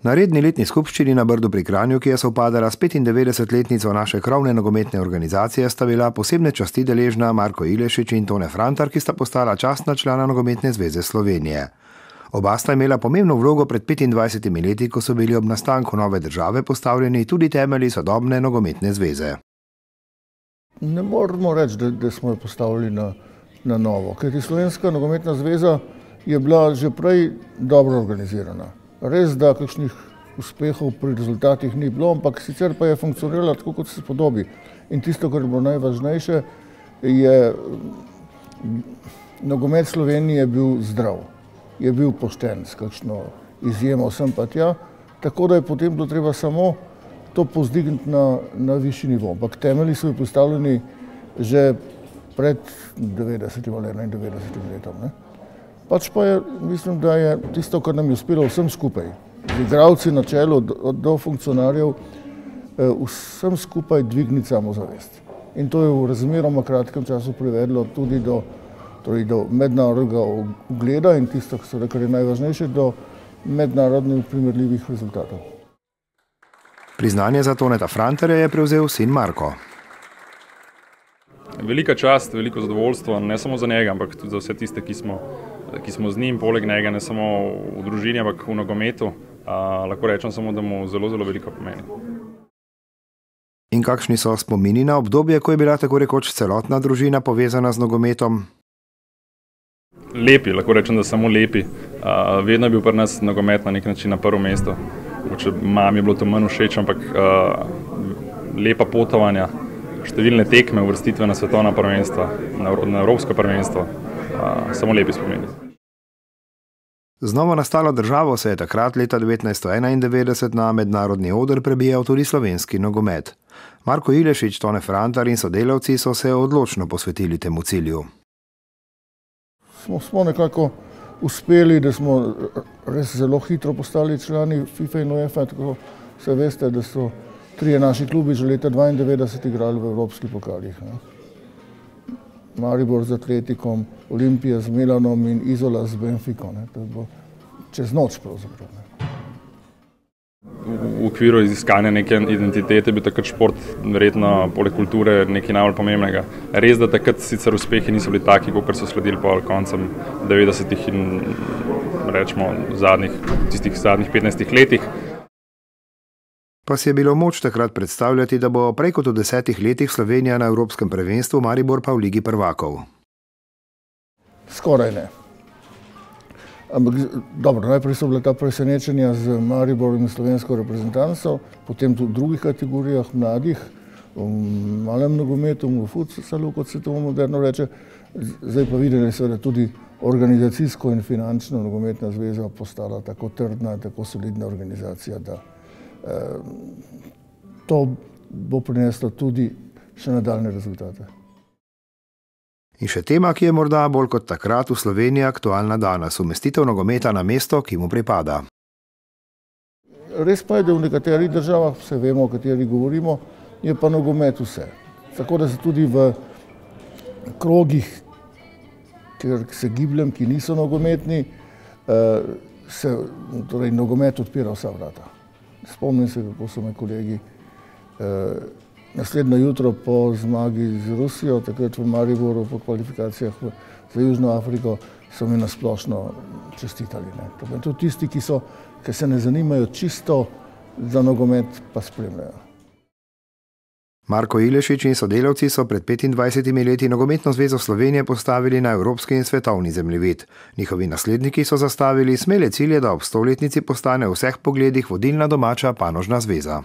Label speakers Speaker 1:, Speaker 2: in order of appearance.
Speaker 1: Na redni letni skupščini na Brdu pri Kranju, ki je sovpadala s 95-letnico naše krovne nogometne organizacije, sta bila posebne časti deležna Marko Ilešič in Tone Frantar, ki sta postala častna člana Nogometne zveze Slovenije. Oba sta imela pomembno vlogo pred 25 leti, ko so bili ob nastanku nove države postavljeni tudi temelji sodobne nogometne zveze.
Speaker 2: Ne moramo reči, da smo jo postavili na novo, ker Slovenska nogometna zveza je bila že prej dobro organizirana. Res, da kakšnih uspehov pri rezultatih ni bilo, ampak sicer pa je funkcionirala tako, kot se podobi. In tisto, kar je bilo najvažnejše, je nogomet Slovenije bil zdrav, je bil pošten, s kakšno izjemo sem pa tja, tako da je potem bilo treba samo to povzdigniti na višji nivo. Ampak temelji so bili postavljeni že pred 90 ali 91 letom. Pač pa je, mislim, da je tisto, kar nam je uspelo vsem skupaj, z igralci na čelu do funkcionarjev, vsem skupaj dvigniti samozavest. In to je v razmeroma kratkem času privedlo tudi do mednarodnega ugleda in tisto, kar je najvažnejše, do mednarodnih primerljivih rezultatov.
Speaker 1: Priznanje za Toneta Frantarja je prevzel sin Marko.
Speaker 3: Velika čast, veliko zadovoljstvo, ne samo za njega, ampak tudi za vse tiste, ki smo z njim, poleg njega, ne samo v družini, ampak v nogometu. Lahko rečem samo, da mu zelo, zelo veliko pomeni.
Speaker 1: In kakšni so spomini na obdobje, ko je bila tako rekoč celotna družina povezana z nogometom?
Speaker 3: Lepi, lahko rečem, da samo lepi. Vedno je bil pri nas nogomet na nek način na prvo mesto. Mami je bilo to manj všeč, ampak lepa potovanja, številne tekme, uvrstitve na svetovna prvenstva, na evropsko prvenstvo, samo lepi spomini.
Speaker 1: Z novo nastalo državo se je takrat leta 1991 na mednarodni oder prebijal tudi slovenski nogomet. Marko Ilešič, Tone Frantar in sodelavci so se odločno posvetili temu cilju.
Speaker 2: Smo nekako uspeli, da smo res zelo hitro postali člani FIFA in UEFA, tako se veste, da so 3 naši klubi že leta 1992 igrali v evropskih pokalih. Maribor z Atletikom, Olimpija z Milanom in Izola z Benfico. To je bilo čez noč pravzaprav.
Speaker 3: V okviru iskanja neke identitete bi takrat šport verjetno poleg kulture nekaj najbolj pomembnega. Res, da takrat sicer uspehi niso bili taki, kot so sledili po koncem 90-ih in rečemo tistih zadnjih 15 letih.
Speaker 1: Pa si je bilo moč takrat predstavljati, da bo prej kot v 10 letih Slovenija na Evropskem prvenstvu, Maribor pa v Ligi prvakov?
Speaker 2: Skoraj ne. Ampak dobro, najprej so bila ta presenečenja z Mariborom in slovensko reprezentanco, potem tudi v drugih kategorijah, mladih, v malem nogometu, v futsalu, kot se to moderno reče. Zdaj pa vidim, da je seveda tudi organizacijsko in finančno nogometna zveza postala tako trdna, tako solidna organizacija, da to bo prineslo tudi še nadaljne rezultate.
Speaker 1: In še tema, ki je morda bolj kot takrat v Sloveniji aktualna danes, umestitev nogometa na mesto, ki mu pripada.
Speaker 2: Res pa je, da v nekaterih državah, vse vemo, o kateri govorimo, je pa nogomet vse. Tako da se tudi v krogih, kjer se gibljem, ki niso nogometni, se nogomet odpira vsa vrata. Spomnim se, kako so me kolegi naslednjo jutro po zmagi z Rusijo, takrat v Mariboru po kvalifikacijah za Južno Afriko, so mi nasplošno čestitali. To tisti, ki se ne zanimajo čisto za nogomet, pa spremljajo.
Speaker 1: Marko Ilešič in sodelavci so pred 25 leti Nogometno zvezo Slovenije postavili na evropski in svetovni zemljevid. Njihovi nasledniki so zastavili smele cilje, da ob 100-letnici postane v vseh pogledih vodilna domača panožna zveza.